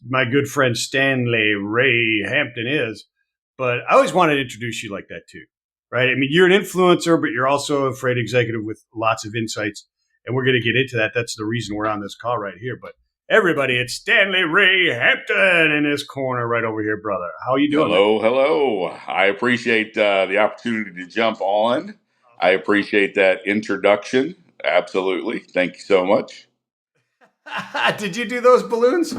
my good friend Stanley Ray Hampton is. But I always wanted to introduce you like that too, right? I mean, you're an influencer, but you're also a freight executive with lots of insights, and we're going to get into that. That's the reason we're on this call right here. But everybody, it's Stanley Ray Hampton in his corner right over here, brother. How are you doing? Hello, hello. I appreciate the opportunity to jump on. I appreciate that introduction. Absolutely. Thank you so much. Did you do those balloons?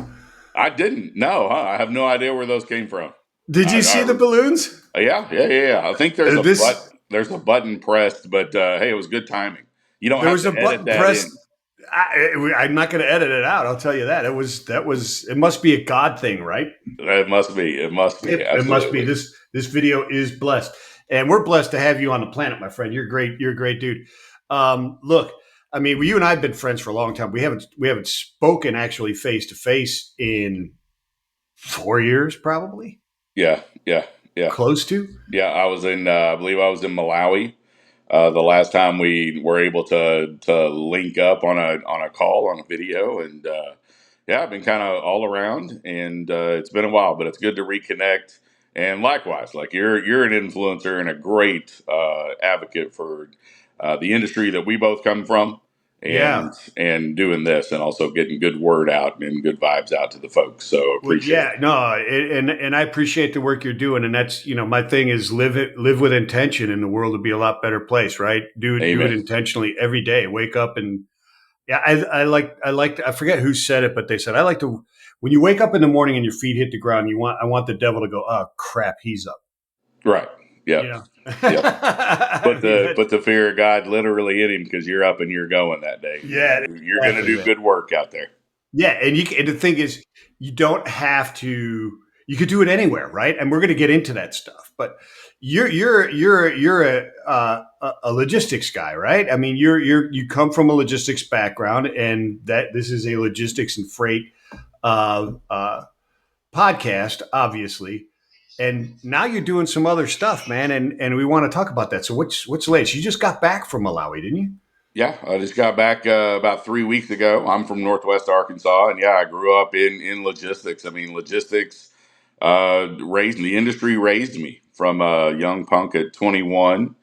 I didn't. No, I have no idea where those came from. Did you see the balloons? Yeah. I think there's a button pressed, but hey, it was good timing. You don't There have was a to edit button that pressed. in. I'm not going to edit it out. I'll tell you that. It must be a God thing, right? It must be. It must be. It must be. Absolutely. This video is blessed, and we're blessed to have you on the planet, my friend. You're great. You're a great dude. Look, I mean, you and I have been friends for a long time. We haven't spoken actually face to face in 4 years, probably. Yeah. Close to. Yeah, I believe I was in Malawi. The last time we were able to link up on a call on a video, and yeah, I've been kind of all around, and it's been a while, but it's good to reconnect. And likewise, like you're an influencer and a great advocate for the industry that we both come from, Yeah. and doing this, and also getting good word out and good vibes out to the folks. So Well, appreciate yeah, it. no, and I appreciate the work you're doing, and that's my thing is live with intention, and the world would be a lot better place, right? Do it Amen. intentionally every day. Wake up and yeah, I forget who said it, but they said I like to when you wake up in the morning and your feet hit the ground, I want the devil to go, oh crap, he's up, Right. Yeah. you know. Yep. I mean, Put the fear of God literally in him, because you're up and you're going that day. yeah, You're going to exactly, do man. good work out there. Yeah, and the thing is, you don't have to. You could do it anywhere, right? And we're going to get into that stuff. But you're a logistics guy, right? I mean, you come from a logistics background, and that this is a logistics and freight uh, uh, podcast, obviously. And now you're doing some other stuff, man, and we want to talk about that. So what's the latest? You just got back from Malawi, didn't you? Yeah, I just got back about 3 weeks ago. I'm from Northwest Arkansas, and yeah, I grew up in logistics. I mean, logistics raised the industry raised me from a young punk at 21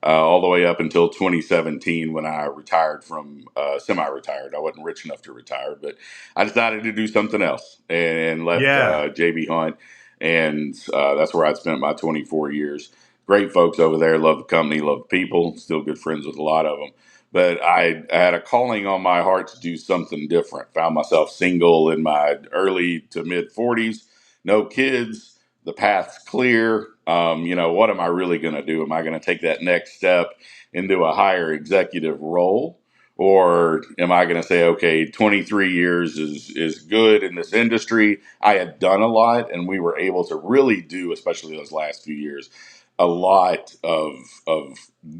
all the way up until 2017 when I retired from semi-retired. I wasn't rich enough to retire, but I decided to do something else and left Yeah, JB Hunt, and that's where I spent my 24 years. Great folks over there. Love the company, love the people. Still good friends with a lot of them. But I had a calling on my heart to do something different. Found myself single in my early to mid 40s, no kids. The path's clear. What am I really going to do? Am I going to take that next step into a higher executive role? Or am I going to say, okay, 23 years is good in this industry? I had done a lot, and we were able to really do, especially those last few years, a lot of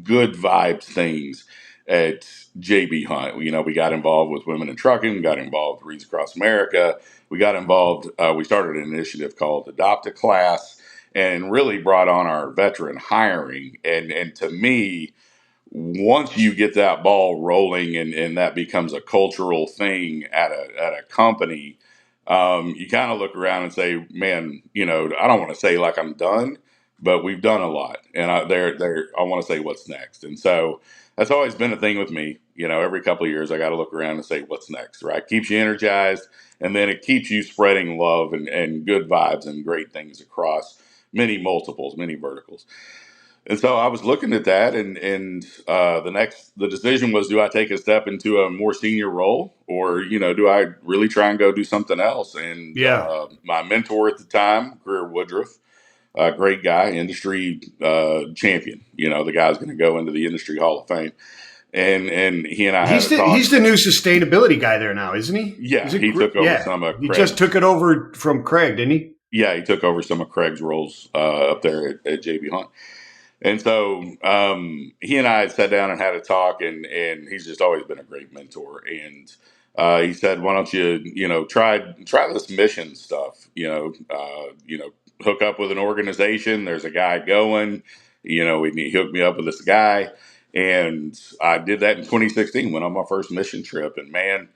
good vibes things at JB Hunt. We got involved with Women in Trucking, we got involved with Reads Across America, we got involved, we started an initiative called Adopt a Class, and really brought on our veteran hiring. And to me, once you get that ball rolling, and that becomes a cultural thing at a company, you kind of look around and say, man, I don't want to say like I'm done, but we've done a lot, and I want to say what's next. And so that's always been a thing with me. Every couple of years I got to look around and say what's next, right? Keeps you energized, and then it keeps you spreading love and good vibes and great things across many multiples, many verticals. And so I was looking at that, and the decision was: do I take a step into a more senior role, or do I really try and go do something else? And yeah. my mentor at the time, Greer Woodruff, a great guy, industry champion. The guy's going to go into the industry Hall of Fame, and he and I had a talk. He's the new sustainability guy there now, isn't he? Yeah, he took over some of He Craig's. just took it over from Craig, didn't he? Yeah, he took over some of Craig's roles up there at JB Hunt. And so he and I had sat down and had a talk, and he's just always been a great mentor. And he said, "Why don't you try this mission stuff? Hook up with an organization. There's a guy going. He hooked me up with this guy, and I did that in 2016. Went on my first mission trip, and man,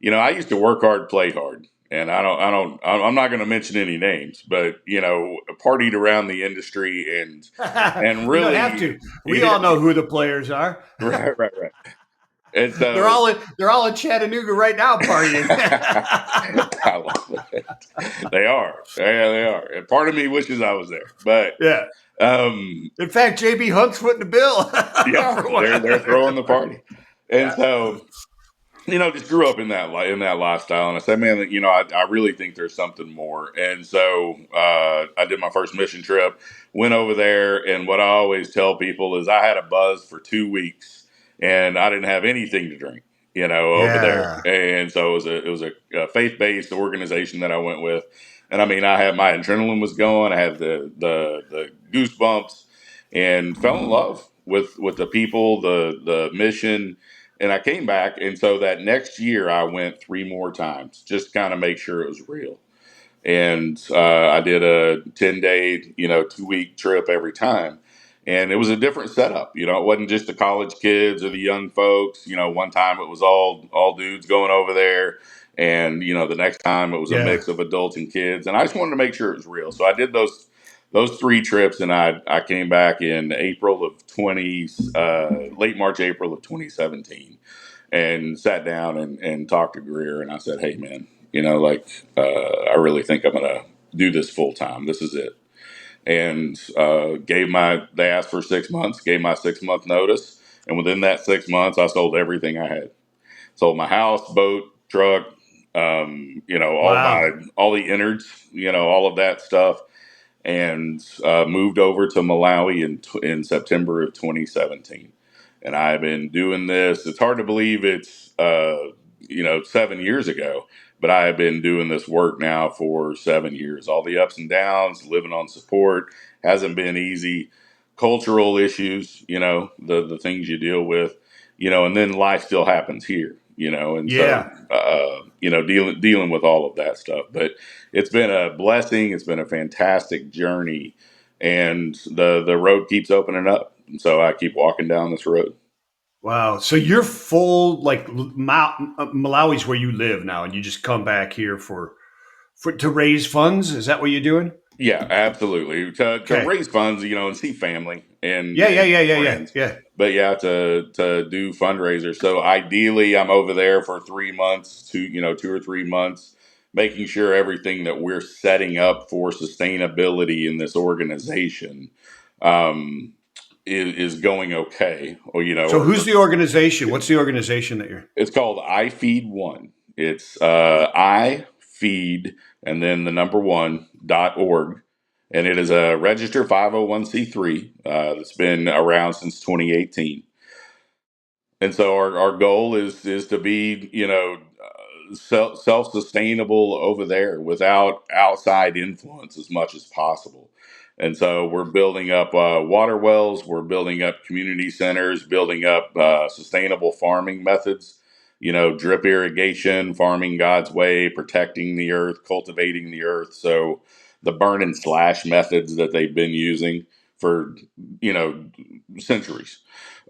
I used to work hard, play hard." and I'm not going to mention any names, but partied around the industry and You don't have really, to. We all know who the players are. right, right, right. And they're so all in, they're all in Chattanooga right now partying. I love it. They are, yeah, they are. And part of me wishes I was there, but Yeah. um, In fact, JB Hunt's footing the bill yeah, for one. they're throwing the party, and Yeah. so just grew up in that lifestyle, and I said, man, I really think there's something more. And so I did my first mission trip, went over there, and what I always tell people is I had a buzz for 2 weeks, and I didn't have anything to drink, over there. Yeah. And so it was a faith based organization that I went with, and I mean, I had my adrenaline was going, I had the goosebumps, and fell in love with the people, the mission, and I came back, and so that next year I went 3 more times, just to kind of make sure it was real. And I did a 10-day, 2-week trip every time, and it was a different setup. It wasn't just the college kids or the young folks. One time it was all dudes going over there, and the next time it was a Yeah. mix of adults and kids. And I just wanted to make sure it was real, so I did those 3 trips, and I came back in April of late March, April of 2017, and sat down and talked to Greer, and I said, hey man, I really think I'm gonna do this full time. This is it. And they asked for 6 months, gave my 6 month notice, and within that 6 months I sold everything I had. Sold my house, boat, truck, Wow. all the innards, all of that stuff, and moved over to Malawi in September of 2017. And I've been doing this. It's hard to believe it's 7 years ago, but I have been doing this work now for 7 years. All the ups and downs, living on support hasn't been easy. Cultural issues, the things you deal with, and then life still happens here, and so Yeah. dealing with all of that stuff. But it's been a blessing. It's been a fantastic journey, and the road keeps opening up. And so I keep walking down this road. Wow. So you're full like Malawi's where you live now, and you just come back here for to raise funds. Is that what you're doing? Yeah, absolutely. To Okay. raise funds, and see family Yeah. Yeah. and Yeah. see Yeah. Yeah. friends. Yeah. But yeah, to do fundraisers. So ideally, I'm over there for 3 months, 2 or 3 months, making sure everything that we're setting up for sustainability in this organization um, is going okay. So Or who's the organization? What's the organization that you're? it's called iFEED1. It's iFeed and then the number one.org. And it is a registered 501c3 that's been around since 2018. And so our goal is to be, self sustainable over there without outside influence as much as possible. And so we're building up water wells, we're building up community centers, building up sustainable farming methods, drip irrigation, farming God's way, protecting the earth, cultivating the earth. So the burn and slash methods that they've been using for, you know, centuries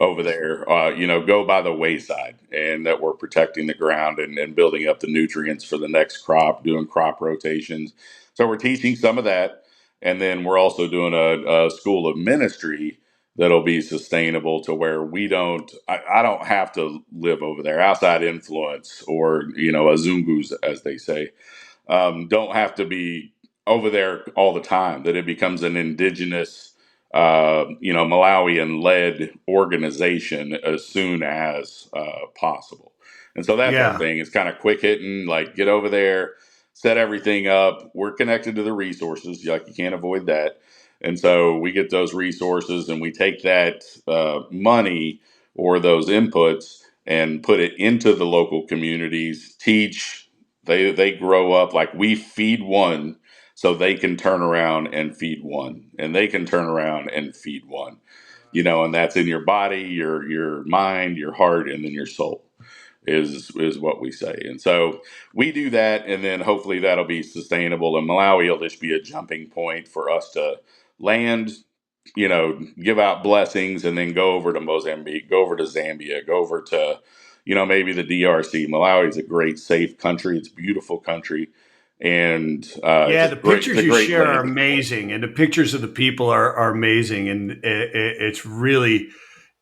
over there, go by the wayside, and that we're protecting the ground and building up the nutrients for the next crop, doing crop rotations. So we're teaching some of that. And then we're also doing a school of ministry that'll be sustainable to where I don't have to live over there. Outside influence or, azungus, as they say, don't have to be over there all the time, that it becomes an indigenous, Malawian led organization as soon as possible. And so that's our Yeah. thing. It's kind of quick hitting, like get over there, set everything up. We're connected to the resources, like you can't avoid that. And so we get those resources and we take that money or those inputs and put it into the local communities, teach, they grow up like we feed one so they can turn around and feed one, and they can turn around and feed one, and that's in your body, your mind, your heart, and then your soul is what we say. And so we do that, and then hopefully that'll be sustainable, and Malawi will just be a jumping point for us to land, give out blessings, and then go over to Mozambique, go over to Zambia, go over to, maybe the DRC. Malawi is a great, safe country. It's a beautiful country. and Yeah, the it's pictures a you great share are landing point. amazing, and the pictures of the people are amazing, and it's really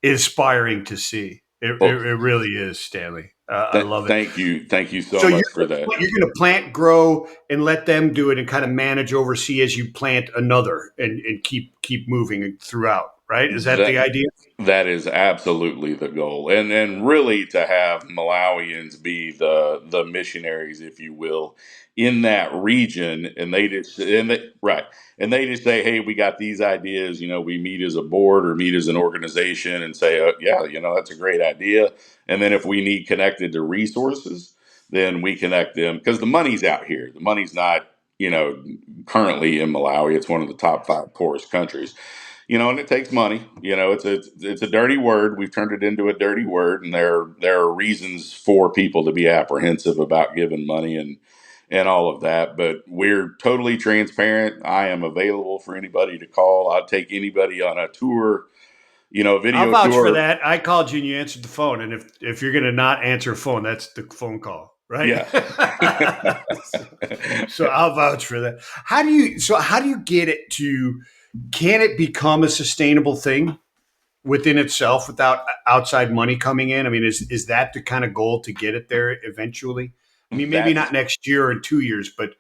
inspiring to see. Well, It really is, Stanley. I love it. thank you so So much for that. you're going to plant, grow, and let them do it, and kind of manage, oversee as you plant another, and keep moving throughout. Right? Is that That the idea? That is absolutely the goal, and really to have Malawians be the missionaries, if you will, in that region, and right, and they just say, hey, we got these ideas. We meet as a board or meet as an organization, and say, yeah, that's a great idea. And then if we need connected to resources, then we connect them because the money's out here. The money's not, currently in Malawi. It's one of the top five poorest countries, and it takes money. It's a dirty word. We've turned it into a dirty word, and there are reasons for people to be apprehensive about giving money and all of that. But we're totally transparent. I am available for anybody to call. I'll take anybody on a tour, I'll video vouch for tour. that. I called you and you answered the phone, and if you're going to not answer a phone, that's the phone call, right? Yeah. So I'll vouch for that. How do you get it to? Can it become a sustainable thing within itself without outside money coming in? I mean, is that the kind of goal to get it there eventually? I mean, maybe That's not next year or in 2 years, but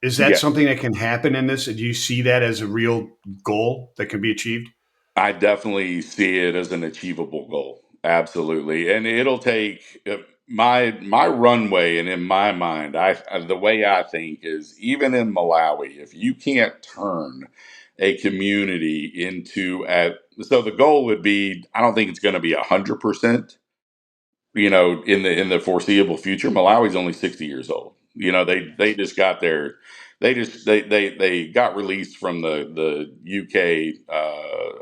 is that yeah. something that can happen in this? Do you see that as a real goal that can be achieved? I definitely see it as an achievable goal. Absolutely. And it'll take my runway, and in my mind, the way I think is, even in Malawi, if you can't turn a community into at so the goal would be, I don't think it's going to be 100%, in the foreseeable future. Malawi's only 60 years old. They just got their they got released from the UK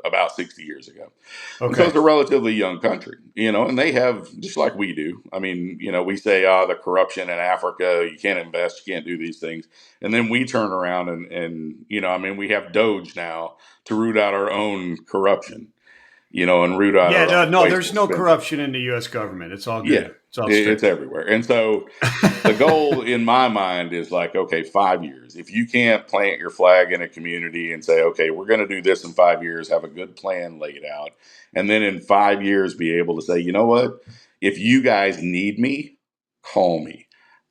about 60 years ago. And so Okay. it's a relatively young country, and they have, just like we do. I mean, we say, the corruption in Africa, you can't invest, you can't do these things. And then we turn around and I mean, we have Doge now to root out our own corruption, and root out Yeah, our no, own no, there's wasteful no spending. corruption in the U.S. government. It's all Yeah, good. It's all it's straight. everywhere. And so the goal in my mind is like, okay, 5 years. If you can't plant your flag in a community and say, okay, we're going to do this in 5 years, have a good plan laid out, and then in 5 years be able to say, you know what, if you guys need me, call me.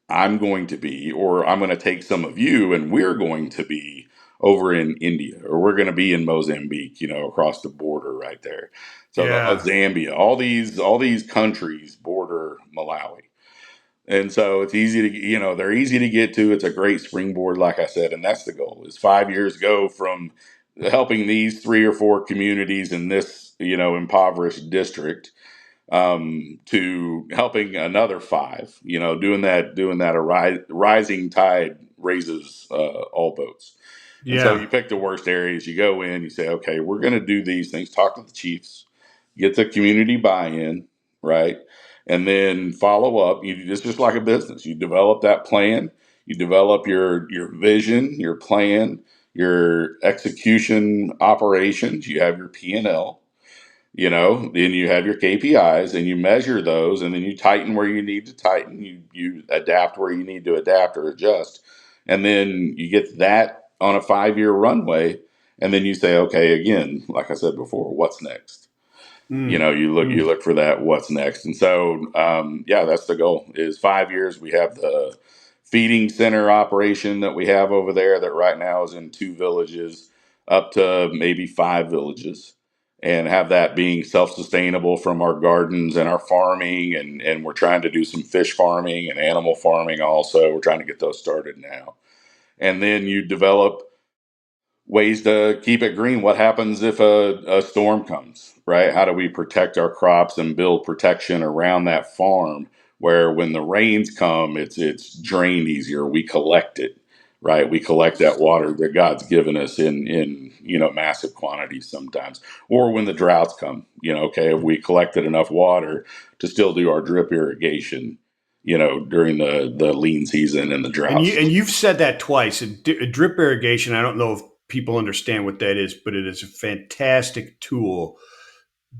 I'm going to be, or I'm going to take some of you, and we're going to be over in India, or we're going to be in Mozambique, across the border right there. So Yeah. Zambia, all these countries border Malawi. And so it's easy to, they're easy to get to. It's a great springboard, like I said, and that's the goal. Is 5 years go from helping these three or four communities in this, impoverished district, to helping another five. Doing that. Rising tide raises all boats. And so Yeah. you pick the worst areas. You go in. You say, okay, we're going to do these things. Talk to the chiefs, get the community buy-in, right, and then follow up. It's just like a business. You develop that plan. You develop your vision, your plan, your execution operations. You have your P&L, then you have your KPIs, and you measure those, and then you tighten where you need to tighten. You adapt where you need to adapt or adjust, and then you get that on a 5 year runway, and then you say, okay, again, like I said before, what's next? Mm. You Mm. look for that what's next. And so yeah, that's the goal. Is 5 years. We have the feeding center operation that we have over there that right now is in 2 villages, up to maybe 5 villages, and have that being self-sustainable from our gardens and our farming, and we're trying to do some fish farming and animal farming also. We're trying to get those started now. And then you develop ways to keep it green. What happens if a storm comes, right? How do we protect our crops and build protection around that farm, where when the rains come, it's drained easier? We collect it, right? We collect that water that God's given us in massive quantities sometimes. Or when the droughts come, okay, have we collected enough water to still do our drip irrigation, during the lean season and the And droughts? you've said that twice. Drip irrigation. I don't know if people understand what that is, but it is a fantastic tool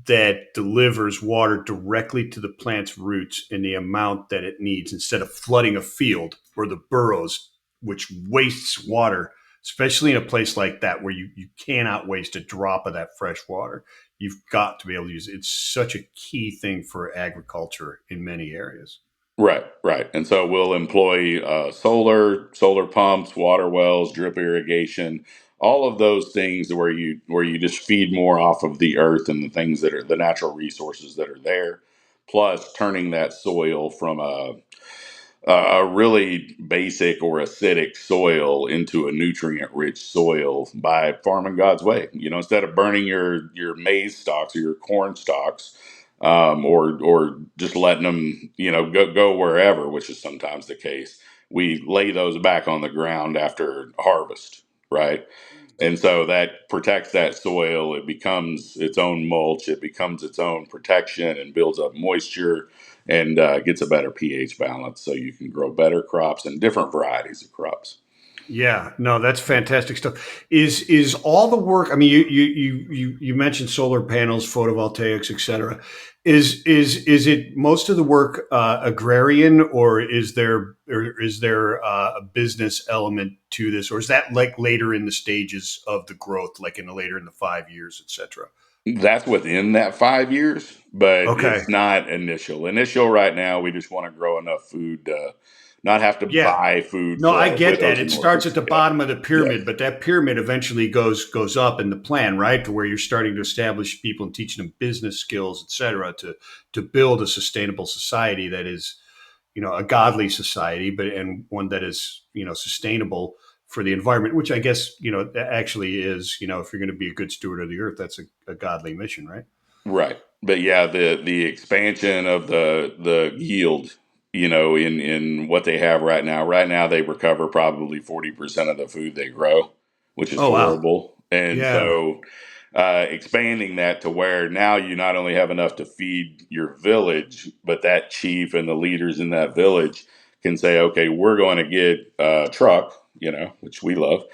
that delivers water directly to the plant's roots in the amount that it needs instead of flooding a field or the burrows, which wastes water, especially in a place like that where you cannot waste a drop of that fresh water. You've got to be able to use it. It's such a key thing for agriculture in many areas. Right, right. And so we'll employ solar pumps, water wells, drip irrigation, all of those things where you just feed more off of the earth and the things that are the natural resources that are there, plus turning that soil from a really basic or acidic soil into a nutrient rich soil by farming God's way. You know, instead of burning your maize stalks or your corn stalks, or just letting them, you know, go wherever, which is sometimes the case. We lay those back on the ground after harvest, right? And so that protects that soil. It becomes its own mulch. It becomes its own protection and builds up moisture and gets a better pH balance so you can grow better crops and different varieties of crops. Yeah, no, that's fantastic stuff. Is all the work? I mean, you mentioned solar panels, photovoltaics, et cetera. Is it most of the work agrarian, or is there a business element to this, or is that like later in the stages of the growth, like later in the 5 years, et cetera? That's within that 5 years, but Okay, it's not initial. Initial right now, we just want to grow enough food to not have to yeah. buy food No, for I our get that. widows It and starts orphans. at the Yeah. bottom of the Yes. pyramid, but that pyramid eventually goes up in the plan, right? To where you're starting to establish people and teaching them business skills, et cetera, to build a sustainable society that is, a godly society, but and one that is, sustainable for the environment, which I guess, actually is, if you're going to be a good steward of the earth, that's a godly mission, right? Right. But yeah, the expansion of the yield, you know, in what they have right now. Right now they recover probably 40% of the food they grow, which is Oh wow. horrible. And Yeah. so expanding that to where now you not only have enough to feed your village, but that chief and the leaders in that village can say, okay, we're going to get a truck, you know, which we love.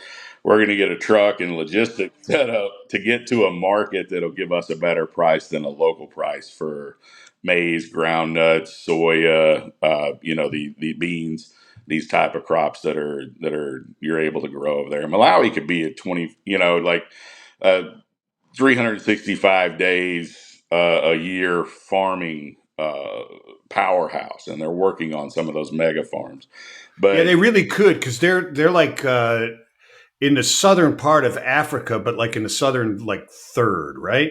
We're going to get a truck and logistics set up to get to a market that'll give us a better price than a local price for maize, ground nuts, soya, you know, the beans, these type of crops that are you're able to grow over there. Malawi could be at 20, you know, like uh, 365 days a year farming powerhouse, and they're working on some of those mega farms. Yeah, But they really could, because they're like in the southern part of Africa, but like in the southern like third, right?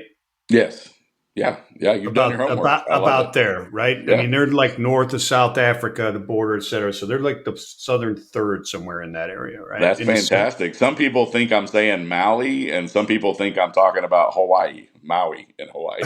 yes, yeah, yeah, you've done your About homework. about I love it. about there, right? I Yeah. mean, they're like north of South Africa, the border, et cetera. So they're like the southern third somewhere in that area, right? That's In the center. fantastic. Some people think I'm saying Maui, and some people think I'm talking about Hawaii, Maui in Hawaii.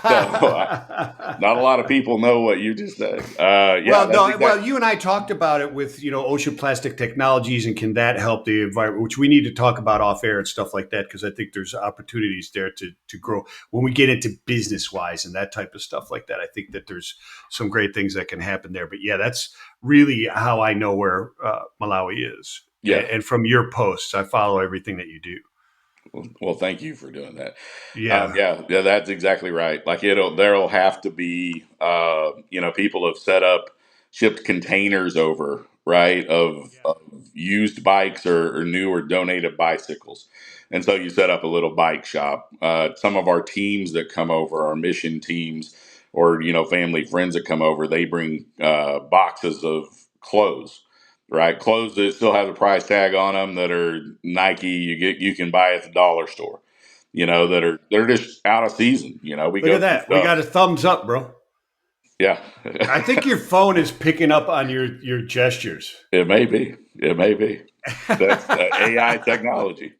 So not a lot of people know what you just said. Yeah, Well, that's no, exactly. well, you and I talked about it with, ocean plastic technologies, and can that help the environment, which we need to talk about off air and stuff like that, because I think there's opportunities there to grow when we get into business wise and that type of stuff like that. I think that there's some great things that can happen there. But yeah, that's really how I know where Malawi is. Yeah. And from your posts, I follow everything that you do. Well, thank you for doing that. Yeah. Yeah, that's exactly right. Like there'll have to be, you know, people have set up, shipped containers over, right, of used bikes or new or donated bicycles, and so you set up a little bike shop. Some of our teams that come over, our mission teams, or you know, family friends that come over, they bring boxes of clothes. Right, clothes that still have a price tag on them that are Nike. You can buy at the dollar store, you know, they're just out of season. You know, we Look go at through that. We stuff. got a thumbs up, bro. Yeah, I think your phone is picking up on your gestures. it may be. It may be. That's AI technology.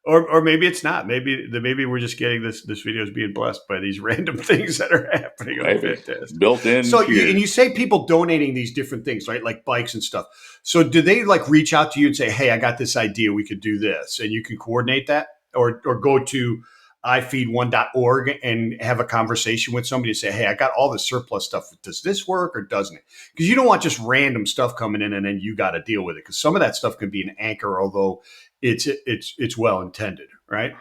Or maybe it's not. Maybe we're just getting this video is being blessed by these random things that are happening. Oh, Maybe fantastic! built-in So you cues. say people donating these different things, right? Like bikes and stuff. So do they like reach out to you and say, "Hey, I got this idea. We could do this," and you can coordinate that, or go to iFEED1.org and have a conversation with somebody and say, "Hey, I got all this surplus stuff. Does this work or doesn't it?" Because you don't want just random stuff coming in and then you got to deal with it. Because some of that stuff can be an anchor, although it's well intended, right?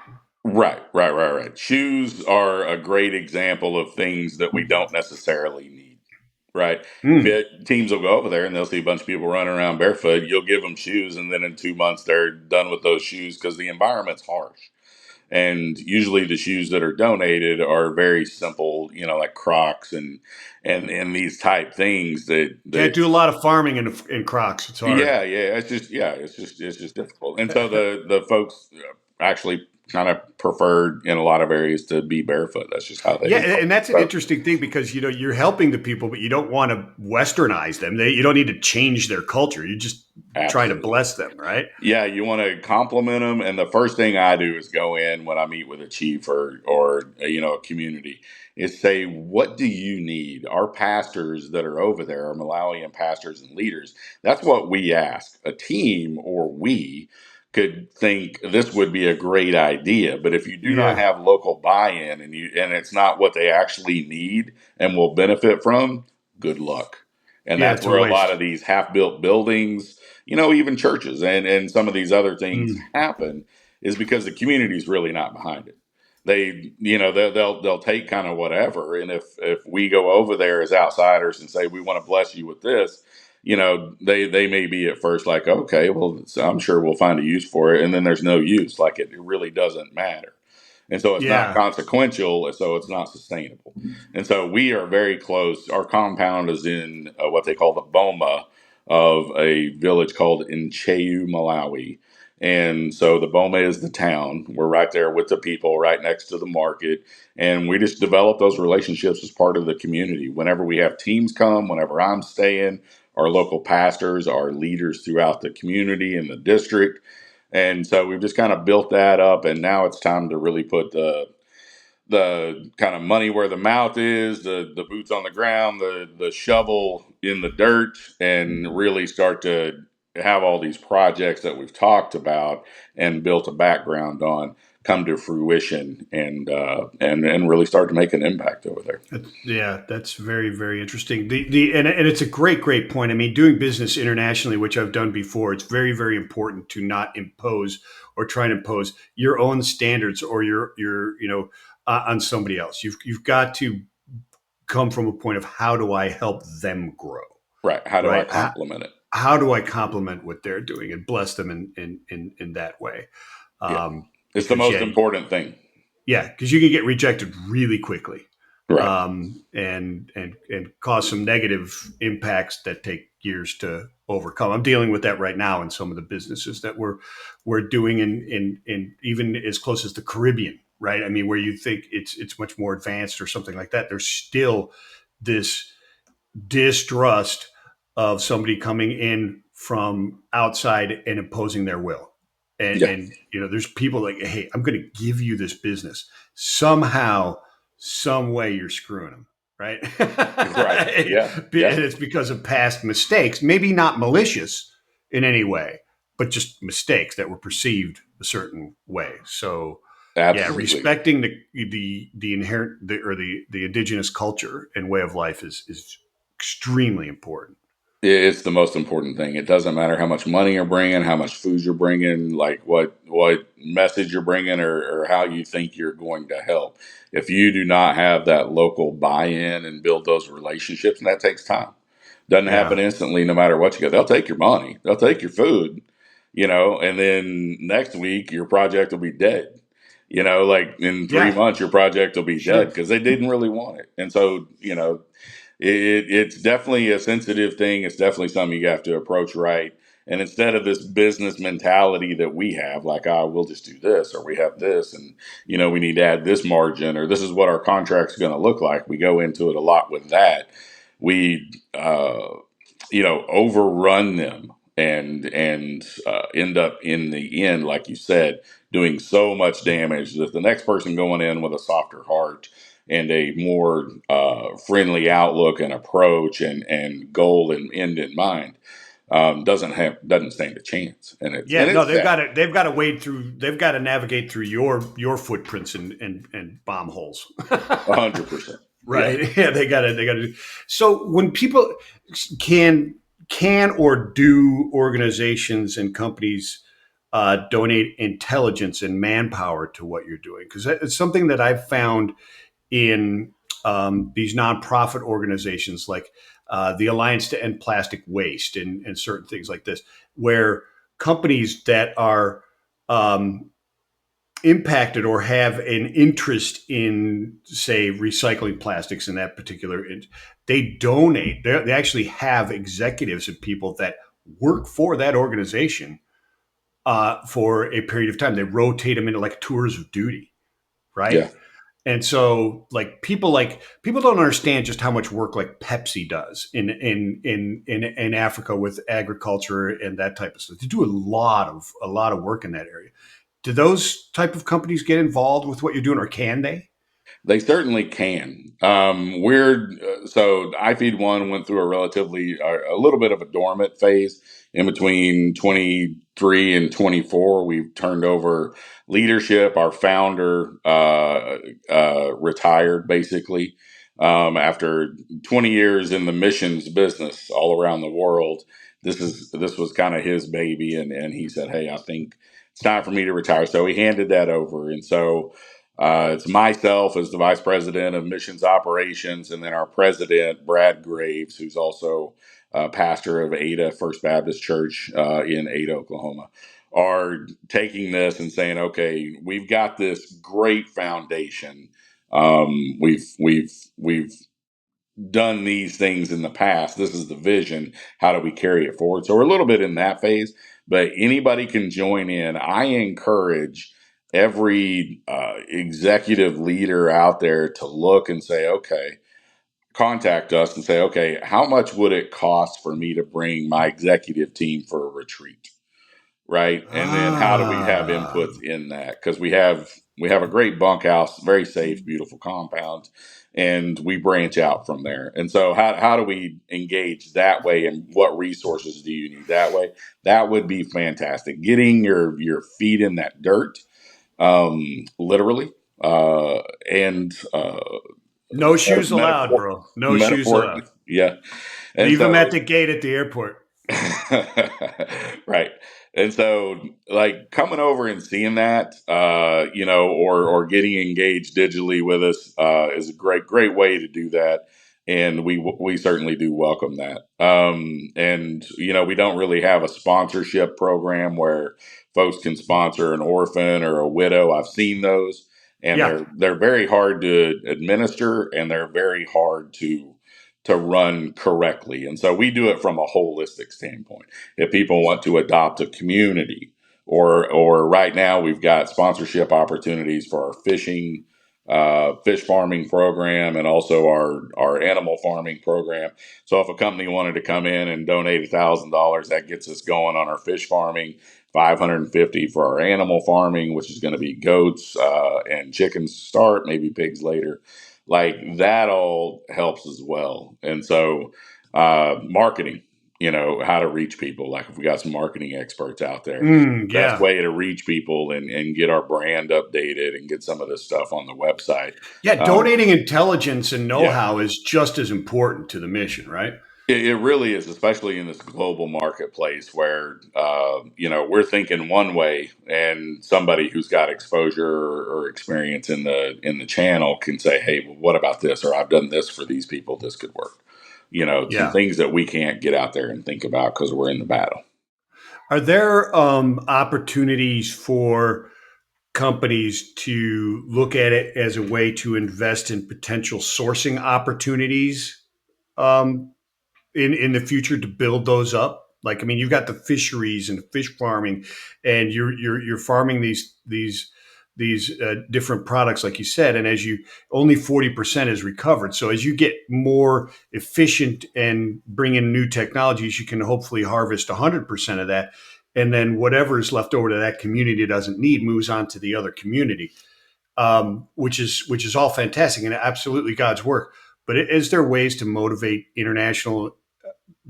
Right. Shoes are a great example of things that we don't necessarily need. Right. Mm. Teams will go over there and they'll see a bunch of people running around barefoot. You'll give them shoes, and then in 2 months they're done with those shoes because the environment's harsh. And usually the shoes that are donated are very simple, like Crocs and these type things Can't that do a lot of farming in Crocs. It's hard. it's just difficult. And so the folks actually kind of prefer in a lot of areas to be barefoot. That's just how Yeah, they and that's an so, interesting thing because you're helping the people, but you don't want to westernize them. You don't need to change their culture. You're just trying to absolutely. bless them, right? Yeah, you want to compliment them, and the first thing I do is go in when I meet with a chief or a community is say, "What do you need?" Our pastors that are over there, our Malawian pastors and leaders, that's what we ask. A team or we could think this would be a great idea, but if you do not Yeah, have local buy-in and it's not what they actually need and will benefit from, good luck. And yeah, that's it's a where a lot waste. of these half-built buildings, even churches and some of these other things Mm. happen is because the community is really not behind it. They'll take kind of whatever, and if we go over there as outsiders and say we want to bless you with this, they may be at first like, okay, well, I'm sure we'll find a use for it, and then there's no use, like it really doesn't matter. And so it's not Yeah, consequential, so it's not sustainable. And so we are very close. Our compound is in what they call the Boma of a village called Incheu, Malawi. And so the Boma is the town. We're right there with the people, right next to the market. And we just develop those relationships as part of the community. Whenever we have teams come, whenever I'm staying, our local pastors, our leaders throughout the community and the district. And so we've just kind of built that up, and now it's time to really put the kind of money where the mouth is, the boots on the ground, the shovel in the dirt, and really start to have all these projects that we've talked about and built a background on come to fruition and really start to make an impact over there. yeah, that's very, very interesting. And it's a great point. I mean, doing business internationally, which I've done before, it's very, very important to not impose or try to impose your own standards or your on somebody else. You've got to come from a point of how do I help them grow, Right? How do I right? complement it? How do I complement what they're doing and bless them in that way? Yeah, it's the Because most important thing. because you can get rejected really quickly, Right. and cause some negative impacts that take years to overcome. I'm dealing with that right now in some of the businesses that we're doing in even as close as the Caribbean, right? I mean, where you think it's much more advanced or something like that, there's still this distrust of somebody coming in from outside and imposing their will. Yeah. And there's people like, hey, I'm going to give you this business. Somehow, some way, you're screwing them, right? Right. And Yeah. Yeah. it's because of past mistakes, maybe not malicious in any way, but just mistakes that were perceived a certain way. So, yeah, Absolutely. respecting the inherent or the indigenous culture and way of life is extremely important. It's the most important thing. It doesn't matter how much money you're bringing, how much food you're bringing, like what message you're bringing, or how you think you're going to help. If you do not have that local buy-in and build those relationships, and that takes time, doesn't happen Yeah, instantly. No matter what you get, they'll take your money, they'll take your food, and then next week your project will be dead. Like in three yeah, months, your project will be dead sure. because they didn't really want it. And so, it's definitely a sensitive thing. It's definitely something you have to approach right. And instead of this business mentality that we have, like, we'll just do this, or we have this, and, we need to add this margin, or this is what our contract's going to look like. We go into it a lot with that. We, overrun them and end up in the end, like you said, doing so much damage that the next person going in with a softer heart and a more friendly outlook and approach and goal and end in mind doesn't stand a chance, and it's Yeah, and no, it's they've sad. got to wade through. They've got to navigate through your footprints and bomb holes. 100%. Yeah. Right? Yeah, they got to. So when people can can or do organizations and companies donate intelligence and manpower to what you're doing, because it's something that I've found in these nonprofit organizations like the Alliance to End Plastic Waste and certain things like this, where companies that are impacted or have an interest in, say, recycling plastics in that particular, they donate. They actually have executives and people that work for that organization for a period of time. They rotate them into like tours of duty, right? Yeah. And so like people don't understand just how much work like Pepsi does in Africa with agriculture and that type of stuff. They do a lot of work in that area. Do those type of companies get involved with what you're doing, or can they? They certainly can. We're so iFEED1 went through a relatively a little bit of a dormant phase in between 23 and 24. We've turned over leadership. Our founder retired basically after 20 years in the missions business all around the world. This was kind of his baby, and he said, "Hey, I think it's time for me to retire." So he handed that over, and so. It's myself as the vice president of missions operations, and then our president, Brad Graves, who's also pastor of Ada First Baptist Church in Ada, Oklahoma, are taking this and saying, "Okay, we've got this great foundation. We've done these things in the past. This is the vision. How do we carry it forward?" So we're a little bit in that phase, but anybody can join in. I encourage every executive leader out there to look and say, okay, contact us and say, okay, how much would it cost for me to bring my executive team for a retreat? Right, and then how do we have Ah, inputs in that, because we have a great bunkhouse, very safe, beautiful compound, and we branch out from there. And so how do we engage that way, and what resources do you need that way? That would be fantastic, getting your feet in that dirt, literally, and no shoes allowed, bro. No shoes allowed. metaphorically, yeah. And Leave them at so the gate at the airport. right. And so like coming over and seeing that, or getting engaged digitally with us, is a great way to do that. And we certainly do welcome that. And we don't really have a sponsorship program where folks can sponsor an orphan or a widow. I've seen those, and Yeah. they're very hard to administer, and they're very hard to run correctly. And so we do it from a holistic standpoint. If people want to adopt a community, or right now we've got sponsorship opportunities for our fish farming program, and also our animal farming program. So if a company wanted to come in and donate $1,000, that gets us going on our fish farming. 550 for our animal farming, which is going to be goats and chickens to start, maybe pigs later. Like that all helps as well. And so marketing, how to reach people. Like if we got some marketing experts out there, best Yeah. way to reach people and get our brand updated and get some of this stuff on the website. Yeah. Um, Donating intelligence and know yeah, how is just as important to the mission, right? it really is, especially in this global marketplace where, we're thinking one way, and somebody who's got exposure or experience in the channel can say, "Hey, well, what about this?" Or "I've done this for these people. This could work." Some Yeah. things that we can't get out there and think about because we're in the battle. Are there opportunities for companies to look at it as a way to invest in potential sourcing opportunities um, in the future to build those up? Like, I mean, you've got the fisheries and fish farming, and you're farming these different products, like you said. And as you only 40% is recovered, so as you get more efficient and bring in new technologies, you can hopefully harvest 100% of that, and then whatever is left over to that community doesn't need moves on to the other community, which is all fantastic and absolutely God's work. But is there ways to motivate international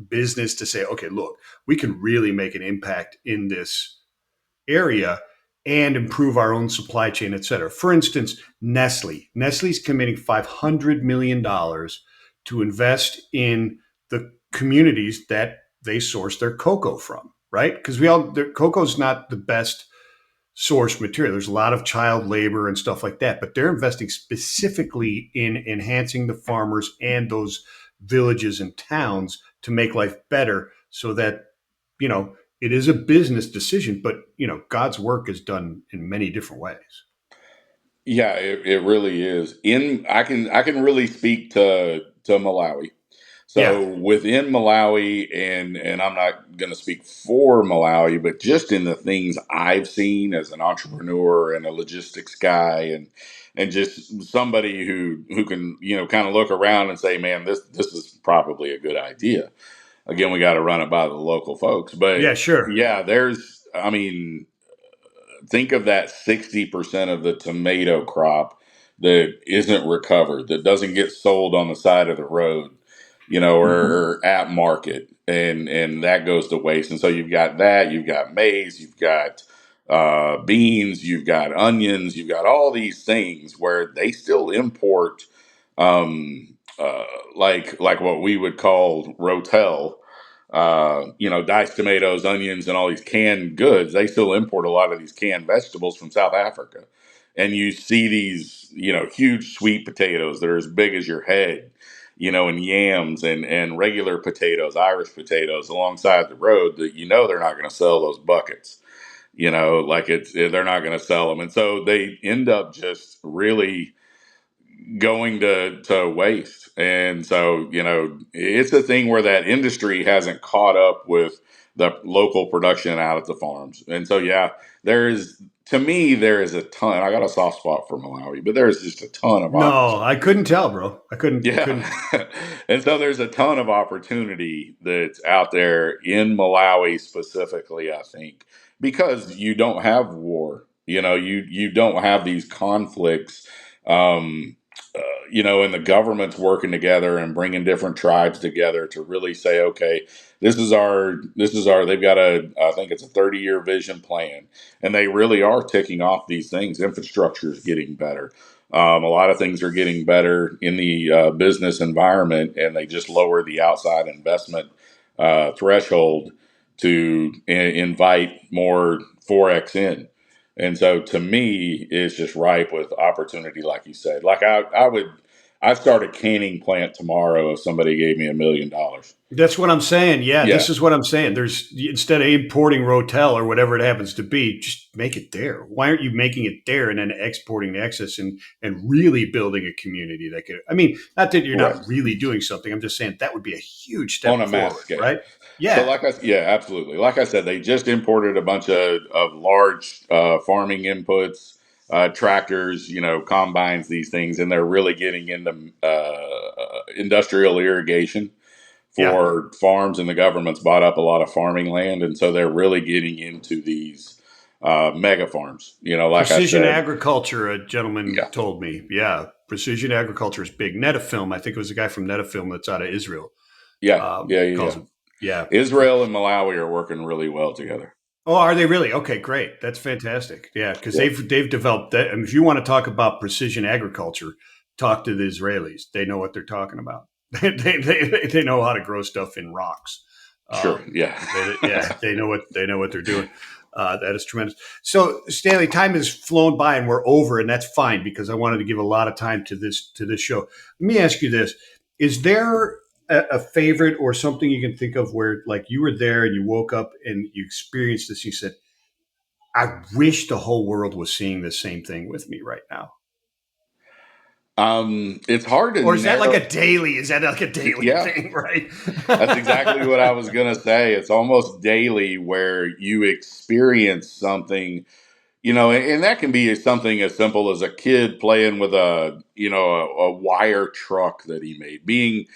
business to say, okay, look, we can really make an impact in this area and improve our own supply chain, et cetera? For instance, Nestle's committing $500 million to invest in the communities that they source their cocoa from, right? Because cocoa's not the best source material. There's a lot of child labor and stuff like that, but they're investing specifically in enhancing the farmers and those villages and towns to make life better so that, it is a business decision, but, God's work is done in many different ways. Yeah, it really is. I can really speak to Malawi. Yeah. So within Malawi, and I'm not going to speak for Malawi, but just in the things I've seen as an entrepreneur and a logistics guy, and just somebody who can kind of look around and say, man, this is probably a good idea. Again, we got to run it by the local folks, but Yeah, sure. yeah, I mean, think of that 60% of the tomato crop that isn't recovered, that doesn't get sold on the side of the road, Mhm. or at market, and that goes to waste. And so you've got that, you've got maize, you've got beans, you've got onions, you've got all these things where they still import, like what we would call rotel, diced tomatoes, onions, and all these canned goods. They still import a lot of these canned vegetables from South Africa. And you see these, huge sweet potatoes that are as big as your head, and yams and regular potatoes, Irish potatoes alongside the road that they're not going to sell those buckets. Like they're not going to sell them. And so they end up just really going to waste. And so, it's a thing where that industry hasn't caught up with the local production out at the farms. And so, yeah, to me, there is a ton. I got a soft spot for Malawi, but there's just a ton of No, I opportunity. couldn't tell, bro. I Yeah. couldn't. And so there's a ton of opportunity that's out there in Malawi specifically, I think, because you don't have war. You don't have these conflicts. Um, and the government's working together and bringing different tribes together to really say, okay, this is our. They've got I think it's a 30-year vision plan, and they really are ticking off these things. Infrastructure is getting better. A lot of things are getting better in the business environment, and they just lower the outside investment threshold to invite more forex in. And so, to me, it's just ripe with opportunity, like you said. Like I'd start a canning plant tomorrow if somebody gave me $1 million. That's what I'm saying. Yeah, Yeah, this is what I'm saying. There's instead of importing Rotel or whatever it happens to be, just make it there. Why aren't you making it there and then exporting the excess and really building a community that could? I mean, not that you're right. not really doing something. I'm just saying that would be a huge On step a mass forward, scale. right? So, Yeah, yeah, absolutely. Like I said, they just imported a bunch of large farming inputs, tractors, combines, these things, and they're really getting into industrial irrigation yeah. for farms, and the government's bought up a lot of farming land, and so they're really getting into these mega farms. Like I Precision said, agriculture. A gentleman yeah, told me. Yeah, precision agriculture is big. Netafilm. I think it was a guy from Netafilm that's out of Israel. yeah, yeah, yeah, Calls yeah. it. Yeah. Israel and Malawi are working really well together. Oh, are they really? Okay, great. That's fantastic. Yeah, because Yeah, they've developed that. And if you want to talk about precision agriculture, talk to the Israelis. They know what they're talking about. They know how to grow stuff in rocks. sure, yeah. They know what they're doing. That is tremendous. So, Stanley, time has flown by and we're over, and that's fine because I wanted to give a lot of time to this show. Let me ask you this: is there a favorite or something you can think of where like you were there and you woke up and you experienced this, you said, I wish the whole world was seeing the same thing with me right now? It's hard to Or is that like narrow. a daily? Is that like a daily Yeah, thing, right? that's exactly what I was gonna say. It's almost daily where you experience something, and that can be something as simple as a kid playing with a wire truck that he made, being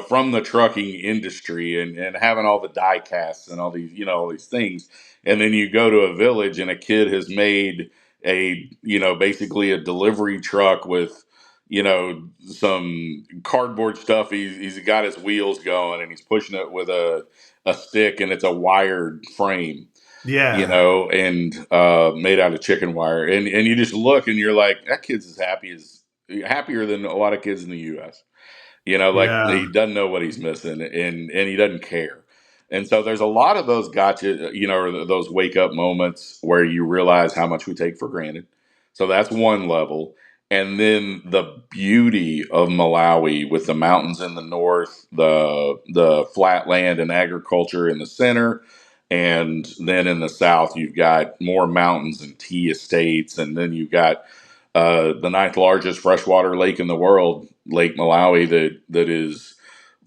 from the trucking industry, and having all the die casts and all these things. And then you go to a village and a kid has made basically a delivery truck with some cardboard stuff. He's got his wheels going and he's pushing it with a stick, and it's a wired frame, Yeah, and made out of chicken wire. And you just look and you're like, that kid's happier than a lot of kids in the U.S. Like yeah, he doesn't know what he's missing, and he doesn't care. And so there's a lot of those gotcha, or those wake up moments where you realize how much we take for granted. So that's one level. And then the beauty of Malawi with the mountains in the north, the flat land and agriculture in the center, and then in the south you've got more mountains and tea estates, and then you've got the ninth largest freshwater lake in the world, Lake Malawi, that is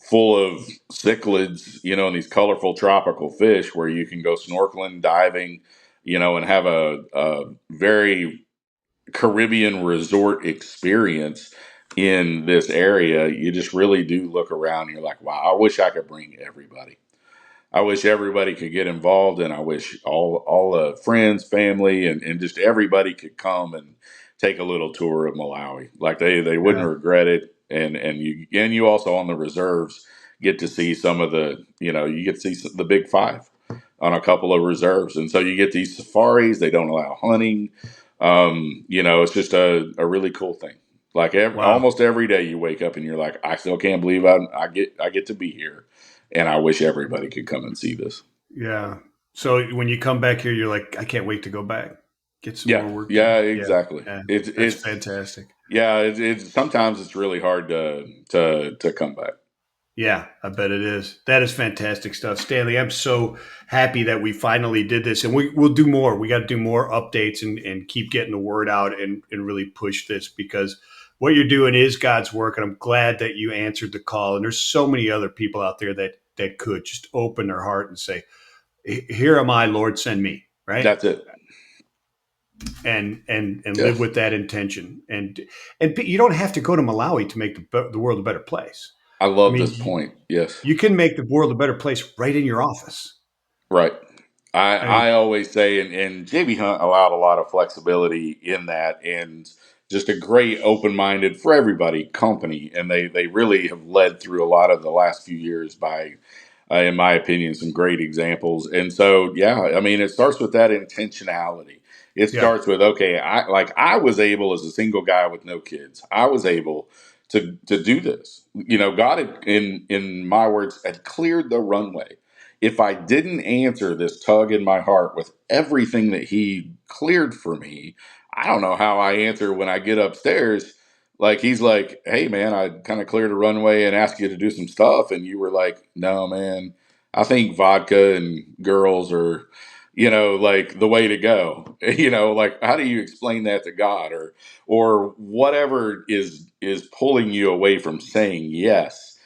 full of cichlids, and these colorful tropical fish where you can go snorkeling, diving, and have a very Caribbean resort experience in this area. You just really do look around and you're like, wow, I wish I could bring everybody. I wish everybody could get involved, and I wish all the friends, family, and just everybody could come and take a little tour of Malawi. Like they wouldn't Yeah. regret it. And you also on the reserves get to see some of you get to see the big five on a couple of reserves, and so you get these safaris. They don't allow hunting. It's just a really cool thing. Like Wow. almost every day you wake up and you're like, I still can't believe I get to be here, and I wish everybody could come and see this. Yeah. So when you come back here, you're like, I can't wait to go back, get some Yeah, more work yeah, done. Yeah. exactly. Yeah. That's It's fantastic. yeah, it's sometimes it's really hard to come back. Yeah, I bet it is. That is fantastic stuff. Stanley, I'm so happy that we finally did this, and we'll do more. We got to do more updates and keep getting the word out and really push this, because what you're doing is God's work. And I'm glad that you answered the call. And there's so many other people out there that could just open their heart and say, here am I, Lord, send me. Right. That's it. And live Yes, with that intention. And you don't have to go to Malawi to make the world a better place. I I love mean, this point. Yes. you can make the world a better place right in your office. Right. I I mean, I always say, and JB Hunt allowed a lot of flexibility in that, and just a great open minded for everybody company, and they really have led through a lot of the last few years by, in my opinion, some great examples. And so, yeah, I mean, it starts with that intentionality. It yeah, starts with, okay, I was able, as a single guy with no kids, I was able to do this. God had, in my words, had cleared the runway. If I didn't answer this tug in my heart with everything that he cleared for me, I don't know how I answer when I get upstairs. Like he's like, "Hey man, I kind of cleared a runway and asked you to do some stuff," and you were like, "No man, I think vodka and girls are, like the way to go." Like how do you explain that to God, or whatever is pulling you away from saying yes?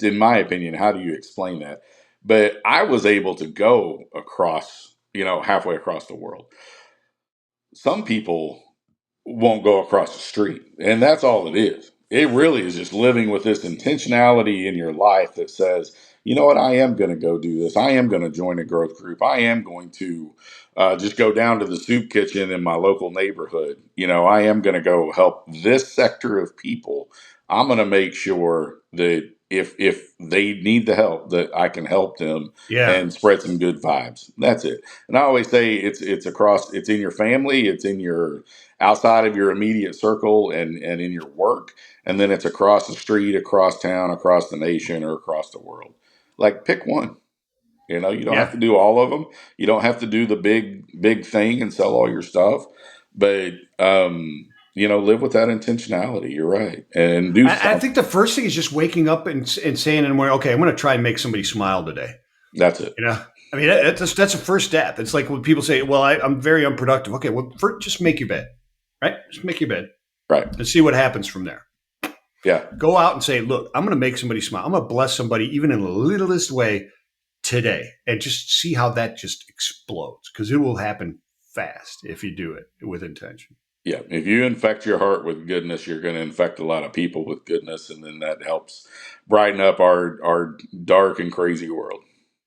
In my opinion, how do you explain that? But I was able to go across, halfway across the world. Some people won't go across the street, and that's all it is. It really is just living with this intentionality in your life that says, you know what, I am going to go do this. I am going to join a growth group. I am going to just go down to the soup kitchen in my local neighborhood. I am going to go help this sector of people. I'm going to make sure that if they need the help, that I can help them yeah, and spread some good vibes. That's it. And I always say it's across. It's in your family. It's in your outside of your immediate circle, and in your work, and then it's across the street, across town, across the nation, or across the world. Like pick one. You don't have yeah. to do all of them. You don't have to do the big thing and sell all your stuff, but live with that intentionality. You're right, and do I something. think the first thing is just waking up and saying in the morning, okay, I'm going to try and make somebody smile today. That's it. I mean, that's a first step. It's like when people say, well, I'm very unproductive. Okay, well, first, just make your bed, right? Just make your bed Right. and see what happens from there. Yeah. Go out and say, look, I'm going to make somebody smile. I'm going to bless somebody, even in the littlest way today, and just see how that just explodes, because it will happen fast if you do it with intention. Yeah. If you infect your heart with goodness, you're going to infect a lot of people with goodness, and then that helps brighten up our dark and crazy world.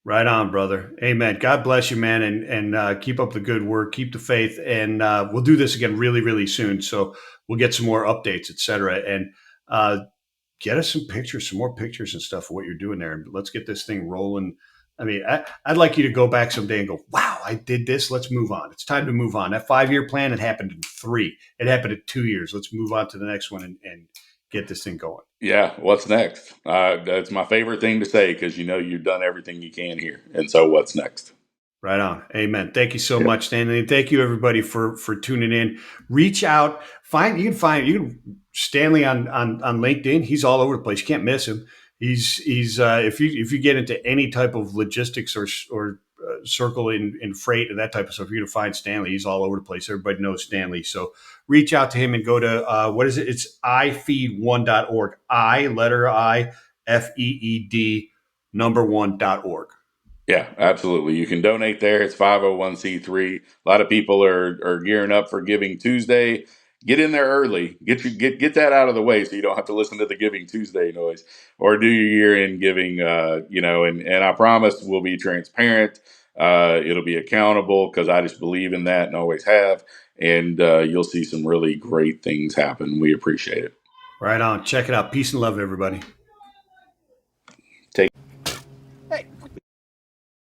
Right on, brother. Amen. God bless you, man, and keep up the good work. Keep the faith, and we'll do this again really, really soon. So we'll get some more updates, et cetera, and uh, get us some more pictures and stuff of what you're doing there, and let's get this thing rolling. I mean, I'd like you to go back someday and go, "Wow, I did this. Let's move on. It's time to move on." That 5-year plan, it happened in 3. It happened in 2 years. Let's move on to the next one and get this thing going. Yeah, what's next? That's my favorite thing to say because you've done everything you can here, and so what's next? Right on. Amen. Thank you so Yeah, much, Stanley. And thank you everybody for tuning in. Reach out. Find you can Stanley on LinkedIn. He's all over the place. You can't miss him. He's if you get into any type of logistics or circle in freight and that type of stuff, you're gonna find Stanley. He's all over the place. Everybody knows Stanley. So reach out to him and go to what is it? It's iFEED1.org. I letter I FEED number 1.org. yeah, absolutely. You can donate there. It's 501(c)(3). A lot of people are gearing up for Giving Tuesday. Get in there early. Get that out of the way so you don't have to listen to the Giving Tuesday noise, or do your year end giving. And I promise we'll be transparent. It'll be accountable because I just believe in that and always have. And you'll see some really great things happen. We appreciate it. Right on. Check it out. Peace and love, everybody.